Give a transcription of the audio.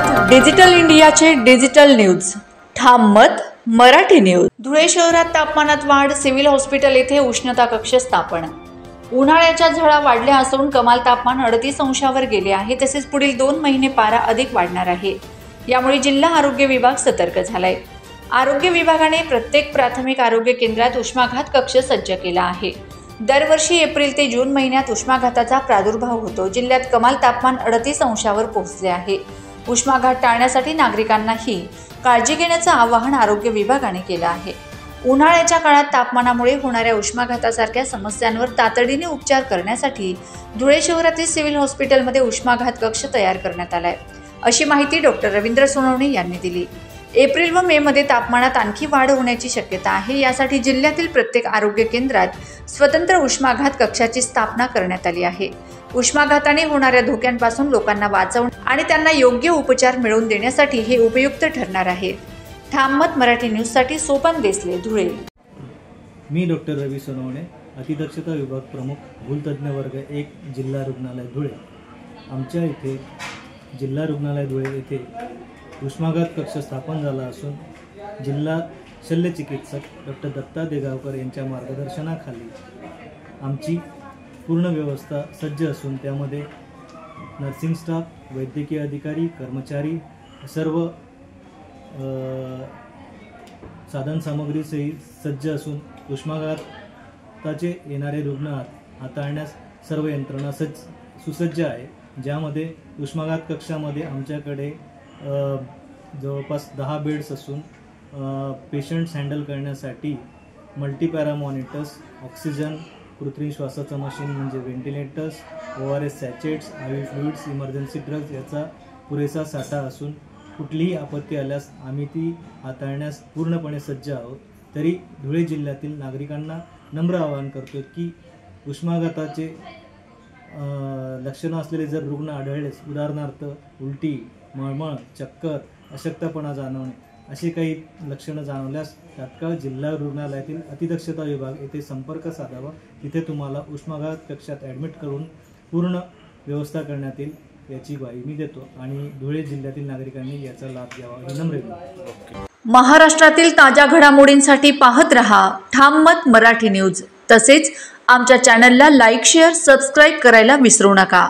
मत डिजिटल इंडियाचे digital news, ठाम मत मराठी न्यूज। धुळे शहरात तापमानात वाढ, सिव्हिल हॉस्पिटल येथे उष्णता कक्ष स्थापन। उन्हाळ्याच्या झळा वाढल्या असून कमाल तापमान 38 अंशावर गेले आहे। तसेच पुढील 2 महिने पारा अधिक वाढणार आहे। यामुळे जिल्हा आरोग्य विभाग सतर्क झालाय। आरोग्य विभागाने प्रत्येक प्राथमिक आरोग्य केंद्रात उष्माघात कक्ष सज्ज केला आहे। दरवर्षी एप्रिल ते जून महिन्यात उष्माघाताचा प्रादुर्भाव होतो। जिल्ह्यात कमाल तापमान 38 अंशावर पोहोचले आहे। उष्माघात टाळण्यासाठी नागरिकांनाही काळजी घेण्याचं आवाहन आरोग्य विभागाने केलं आहे। उन्हाळ्याच्या काळात तापमानामुळे होणाऱ्या उष्माघातासारख्या समस्यांवर तातडीने उपचार करण्यासाठी धुळे शहरातील सिव्हिल हॉस्पिटलमध्ये उष्माघात कक्ष तयार करण्यात आलाय, अशी माहिती डॉक्टर रवींद्र सोनवणे यांनी दिली। एप्रिल व मे मध्ये तापमानात आणखी वाढ होण्याची शक्यता आहे। यासाठी जिल्ह्यातील प्रत्येक आरोग्य केंद्रात स्वतंत्र उष्माघात कक्षाची स्थापना करण्यात आली आहे। उष्माघाताने होणाऱ्या धोक्यांपासून लोकांना वाचवणे आणि त्यांना योग्य उपचार मिळवून देण्यासाठी हे उपयुक्त ठरणार आहे। ठाम मत मराठी न्यूजसाठी सोपान देसले, धुळे। मी डॉक्टर रवी सोनवणे, अतिदक्षता विभाग प्रमुख, भूलतज्ञ वर्ग 1, जिल्हा रुग्णालय धुळे। आमच्या इथे जिल्हा रुग्णालय धुळे येथे उष्माघात कक्ष स्थापन झाला असून जिल्हा शल्यचिकित्सक डॉक्टर दत्ता देगावकर यांच्या मार्गदर्शनाखाली आमची पूर्ण व्यवस्था सज्ज असून त्यामध्ये नर्सिंग स्टाफ, वैद्यकीय अधिकारी, कर्मचारी सर्व साधनसामग्री सज्ज असून उष्माघाताचे येणारे रुग्ण हाताळण्यास सर्व यंत्रणा सुसज्ज आहे। ज्यामध्ये उष्माघात कक्षामध्ये आमच्याकडे जवळपास 10 बेड्स असून पेशंट्स हँडल करण्यासाठी मल्टीपॅरा मॉनिटर्स, ऑक्सिजन, कृत्रिम श्वासाचं मशीन म्हणजे ventilators, ORS सॅचेट्स, IV fluids, emergency drugs याचा पुरेसा साठा असून कुठलीही आपत्ती आल्यास आम्ही ती हाताळण्यास पूर्णपणे सज्ज आहोत। तरी धुळे जिल्ह्यातील नागरिकांना नम्र आवाहन करतो की उष्माघाताचे लक्षणं असलेले जर रुग्ण आढळलेस, उदाहरणार्थ उलटी, मळमळ, चक्कर, अशक्तपणा जाणवणे अशी काही लक्षणं जाणवल्यास तात्काळ जिल्हा रुग्णालयातील अतिदक्षता विभाग येथे संपर्क साधावा। तिथे तुम्हाला उष्माघात कक्षात ॲडमिट करून पूर्ण व्यवस्था करण्यात येईल याची ग्वाही मी देतो आणि धुळे जिल्ह्यातील नागरिकांनी याचा लाभ घ्यावा ही नम्र विनंती। महाराष्ट्रातील ताज्या घडामोडींसाठी पाहत रहा ठाम मत मराठी न्यूज। तसेच आमच्या चॅनलला लाईक, शेअर, सबस्क्राईब करायला विसरू नका।